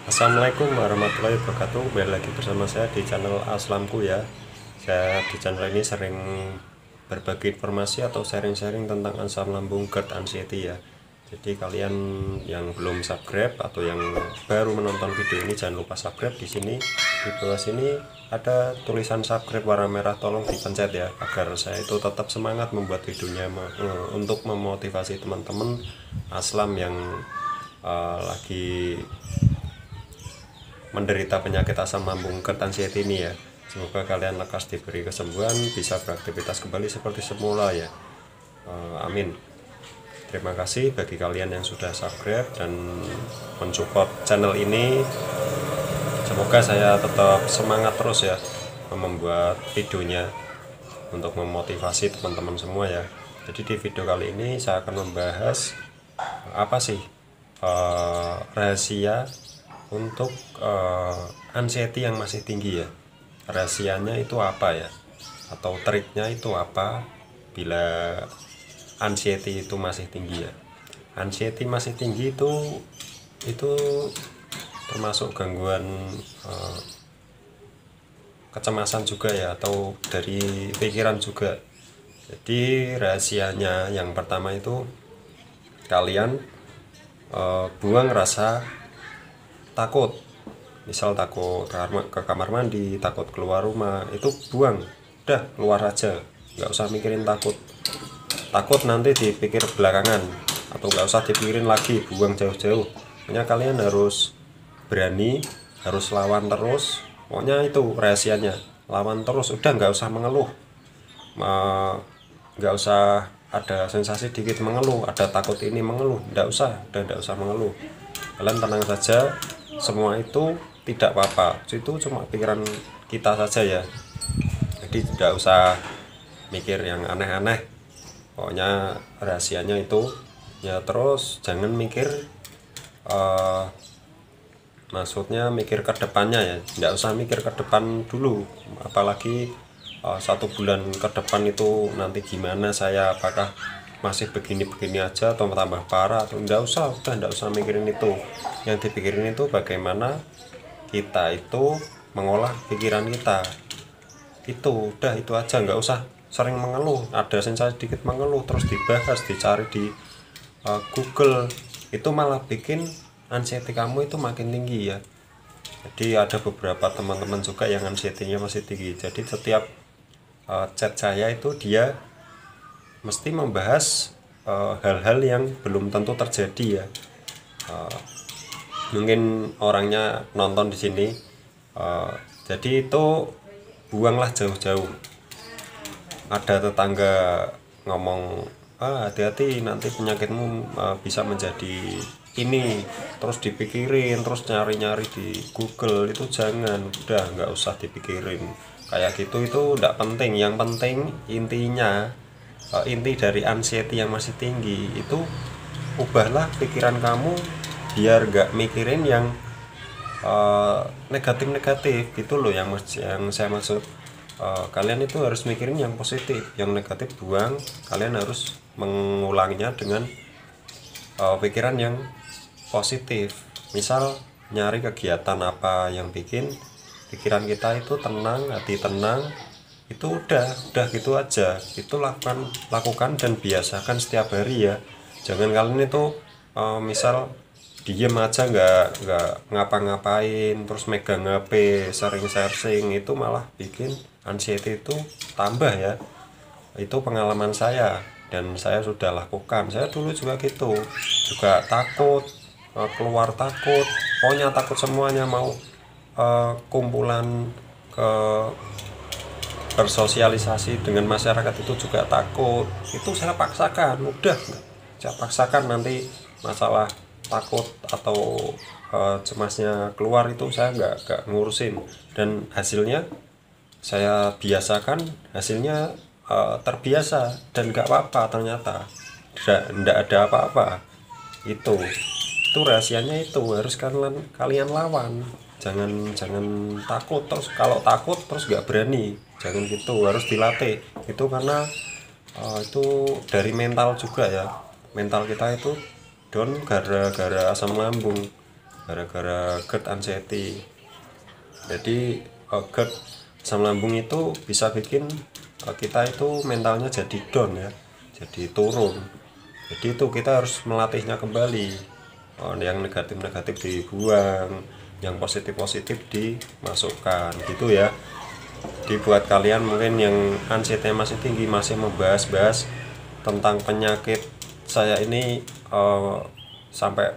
Assalamualaikum warahmatullahi wabarakatuh. Kembali lagi bersama saya di channel Aslamku ya. Saya di channel ini sering berbagi informasi atau sharing-sharing tentang asam lambung, GERD, anxiety ya. Jadi kalian yang belum subscribe atau yang baru menonton video ini jangan lupa subscribe. Di sini di bawah sini ada tulisan subscribe warna merah, tolong dipencet ya agar saya itu tetap semangat membuat videonya untuk memotivasi teman-teman Aslam yang lagi menderita penyakit asam lambung, GERD, anxiety ini ya. Semoga kalian lekas diberi kesembuhan, bisa beraktivitas kembali seperti semula ya. Amin. Terima kasih bagi kalian yang sudah subscribe dan mensupport channel ini. Semoga saya tetap semangat terus ya membuat videonya untuk memotivasi teman-teman semua ya. Jadi di video kali ini saya akan membahas apa sih rahasia untuk anxiety yang masih tinggi ya. Rahasianya itu apa ya, atau triknya itu apa bila anxiety itu masih tinggi ya. Anxiety masih tinggi itu termasuk gangguan kecemasan juga ya, atau dari pikiran juga. Jadi rahasianya yang pertama itu kalian buang rasa takut. Misal takut ke kamar mandi, takut keluar rumah, itu buang, udah keluar aja, nggak usah mikirin takut. Takut nanti dipikir belakangan atau nggak usah dipikirin lagi, buang jauh-jauh. Pokoknya kalian harus berani, harus lawan terus. Pokoknya itu rahasianya, lawan terus, udah nggak usah mengeluh, nggak usah ada sensasi dikit mengeluh, ada takut ini mengeluh, nggak usah, udah nggak usah mengeluh. Kalian tenang saja, semua itu tidak apa-apa, itu cuma pikiran kita saja ya. Jadi tidak usah mikir yang aneh-aneh. Pokoknya rahasianya itu ya, terus jangan mikir maksudnya mikir ke depannya ya, tidak usah mikir ke depan dulu, apalagi 1 bulan ke depan itu nanti gimana saya, apakah masih begini-begini aja atau tambah parah, atau udah usah mikirin itu. Yang dipikirin itu bagaimana kita itu mengolah pikiran kita, itu udah, itu aja, nggak usah sering mengeluh. Ada sensasi sedikit mengeluh terus dibahas, dicari di Google, itu malah bikin anxiety kamu itu makin tinggi ya. Jadi ada beberapa teman-teman juga yang anxiety-nya masih tinggi, jadi setiap chat saya itu dia mesti membahas hal-hal yang belum tentu terjadi ya. Mungkin orangnya nonton di sini, jadi itu buanglah jauh-jauh. Ada tetangga ngomong, hati-hati nanti penyakitmu bisa menjadi ini, terus dipikirin, terus nyari-nyari di Google, itu jangan, udah nggak usah dipikirin kayak gitu, itu nggak penting. Yang penting intinya, inti dari anxiety yang masih tinggi itu, ubahlah pikiran kamu biar nggak mikirin yang negatif-negatif gitu loh. Yang saya maksud, kalian itu harus mikirin yang positif, yang negatif buang. Kalian harus mengulanginya dengan pikiran yang positif. Misal nyari kegiatan apa yang bikin pikiran kita itu tenang, hati tenang, itu udah gitu aja. Itu lakukan dan biasakan setiap hari ya. Jangan kalian itu misal diem aja, nggak ngapa-ngapain, terus megang HP, sering searching, itu malah bikin anxiety itu tambah ya. Itu pengalaman saya dan saya sudah lakukan. Saya dulu juga gitu, juga takut, keluar takut, pokoknya takut semuanya. Mau kumpulan ke bersosialisasi dengan masyarakat itu juga takut. Itu saya paksakan, udah saya paksakan. Nanti masalah takut atau cemasnya keluar itu saya nggak ngurusin, dan hasilnya saya biasakan, hasilnya terbiasa dan nggak apa-apa, ternyata nggak ada apa-apa. Itu rahasianya, itu harus kalian lawan. Jangan takut terus. Kalau takut terus nggak berani, jangan gitu, harus dilatih itu. Karena itu dari mental juga ya. Mental kita itu down gara-gara asam lambung. gara-gara GERD anxiety. Jadi GERD asam lambung itu bisa bikin kita itu mentalnya jadi down ya, jadi turun. Jadi itu kita harus melatihnya kembali. Yang negatif-negatif dibuang, yang positif-positif dimasukkan gitu ya. Dibuat kalian mungkin yang anxiety masih tinggi, masih membahas-bahas tentang penyakit saya ini sampai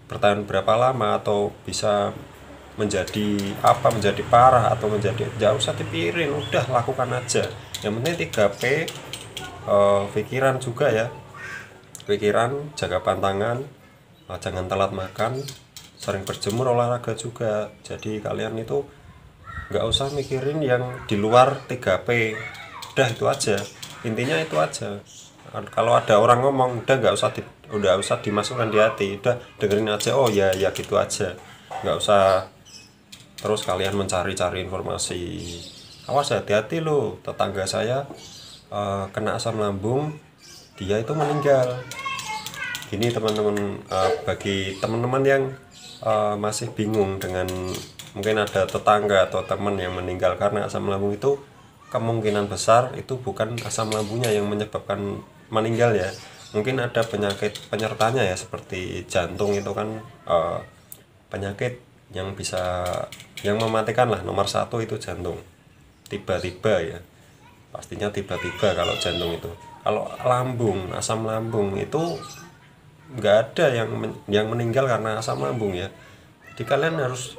bertahan berapa lama atau bisa menjadi apa, menjadi parah atau menjadi, jauh usah dipikirin, udah lakukan aja. Yang penting 3P, pikiran juga ya, pikiran, jaga pantangan, jangan telat makan, sering berjemur, olahraga juga. Jadi kalian itu nggak usah mikirin yang di luar 3P, udah itu aja, intinya itu aja. Kalau ada orang ngomong udah nggak usah dimasukkan di hati, udah dengerin aja, oh ya ya gitu aja, nggak usah terus kalian mencari-cari informasi. Awas, hati-hati loh, tetangga saya kena asam lambung, dia itu meninggal. Gini teman-teman, bagi teman-teman yang masih bingung dengan mungkin ada tetangga atau teman yang meninggal karena asam lambung, itu kemungkinan besar itu bukan asam lambungnya yang menyebabkan meninggal ya. Mungkin ada penyakit penyertanya ya, seperti jantung itu kan penyakit yang bisa, yang mematikan lah, nomor 1 itu jantung. Tiba-tiba ya, pastinya tiba-tiba kalau jantung itu. Kalau lambung, asam lambung itu nggak ada yang meninggal karena asam lambung ya. Jadi kalian harus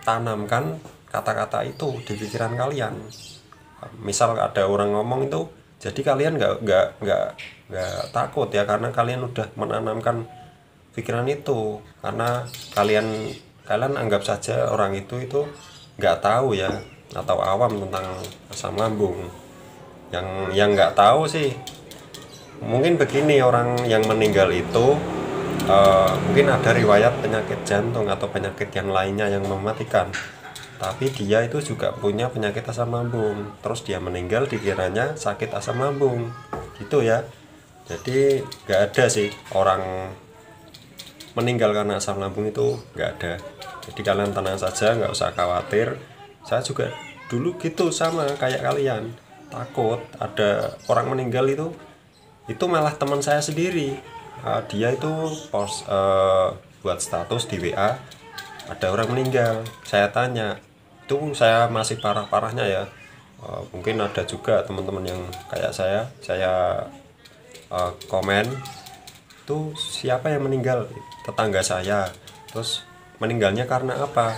tanamkan kata-kata itu di pikiran kalian. Misal ada orang ngomong itu, jadi kalian nggak takut ya, karena kalian udah menanamkan pikiran itu. Karena kalian anggap saja orang itu nggak tahu ya, atau awam tentang asam lambung. Yang nggak tahu sih mungkin begini, orang yang meninggal itu mungkin ada riwayat penyakit jantung atau penyakit yang lainnya yang mematikan, tapi dia itu juga punya penyakit asam lambung, terus dia meninggal dikiranya sakit asam lambung gitu ya. Jadi nggak ada sih orang meninggal karena asam lambung, itu nggak ada. Jadi kalian tenang saja, nggak usah khawatir. Saya juga dulu gitu, sama kayak kalian, takut ada orang meninggal. Itu malah teman saya sendiri, dia itu post buat status di WA, ada orang meninggal. Saya tanya, itu saya masih parah-parahnya ya, mungkin ada juga teman-teman yang kayak saya komen, itu siapa yang meninggal, tetangga saya, terus meninggalnya karena apa,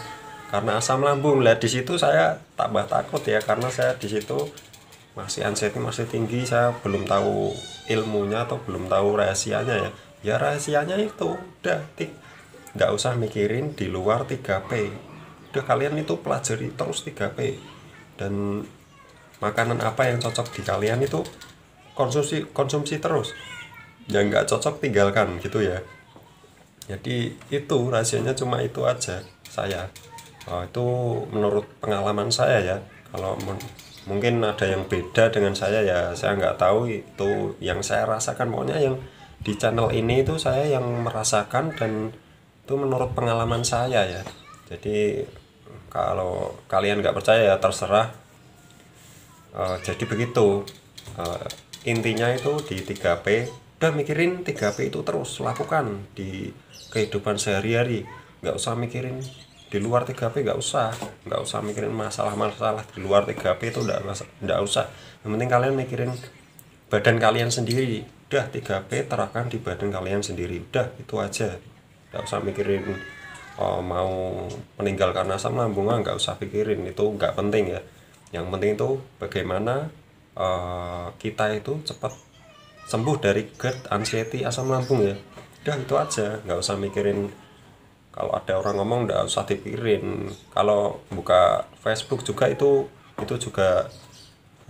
karena asam lambung. Lah di situ saya tambah takut ya, karena saya di situ masih anxiety masih tinggi, saya belum tahu ilmunya atau belum tahu rahasianya ya. Ya rahasianya itu udah nggak usah mikirin di luar 3P, udah kalian itu pelajari terus 3P, dan makanan apa yang cocok di kalian itu konsumsi terus, yang nggak cocok tinggalkan gitu ya. Jadi itu rahasianya cuma itu aja saya. Itu menurut pengalaman saya ya. Kalau mungkin ada yang beda dengan saya ya, saya nggak tahu, itu yang saya rasakan. Pokoknya yang di channel ini itu saya yang merasakan, dan itu menurut pengalaman saya ya. Jadi kalau kalian nggak percaya ya terserah. Jadi begitu, intinya itu di 3P, udah mikirin 3P itu terus lakukan di kehidupan sehari-hari. Nggak usah mikirin di luar 3P, nggak usah mikirin masalah-masalah di luar 3P, itu nggak usah. Yang penting kalian mikirin badan kalian sendiri, udah 3P terapkan di badan kalian sendiri, udah itu aja. Nggak usah mikirin mau meninggal karena asam lambung, nggak usah pikirin, itu nggak penting ya. Yang penting itu bagaimana kita itu cepat sembuh dari GERD, anxiety, asam lambung ya. Udah itu aja, nggak usah mikirin. Kalau ada orang ngomong nggak usah dipikirin. Kalau buka Facebook juga itu juga,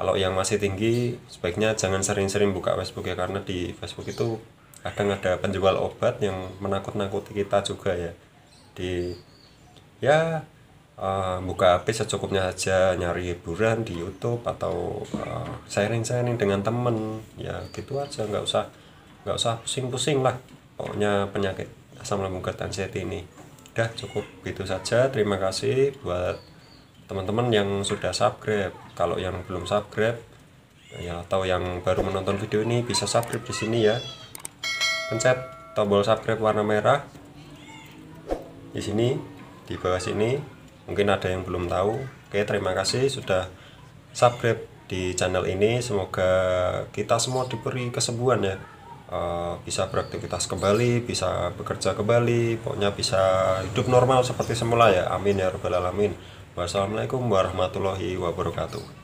kalau yang masih tinggi sebaiknya jangan sering-sering buka Facebook ya, karena di Facebook itu kadang ada penjual obat yang menakut-nakuti kita juga ya. Buka HP secukupnya aja, nyari hiburan di YouTube atau sharing-sharing dengan temen ya, gitu aja. Nggak usah pusing-pusing lah. Pokoknya penyakit asam lambung GERD anxiety ini. Udah cukup gitu saja. Terima kasih buat teman-teman yang sudah subscribe. Kalau yang belum subscribe ya, atau yang baru menonton video ini, bisa subscribe di sini ya. Pencet tombol subscribe warna merah di sini, di bawah sini. Mungkin ada yang belum tahu. Oke, terima kasih sudah subscribe di channel ini. Semoga kita semua diberi kesembuhan ya, bisa beraktivitas kembali, bisa bekerja kembali, pokoknya bisa hidup normal seperti semula ya. Amin ya rabbal alamin. Wassalamualaikum warahmatullahi wabarakatuh.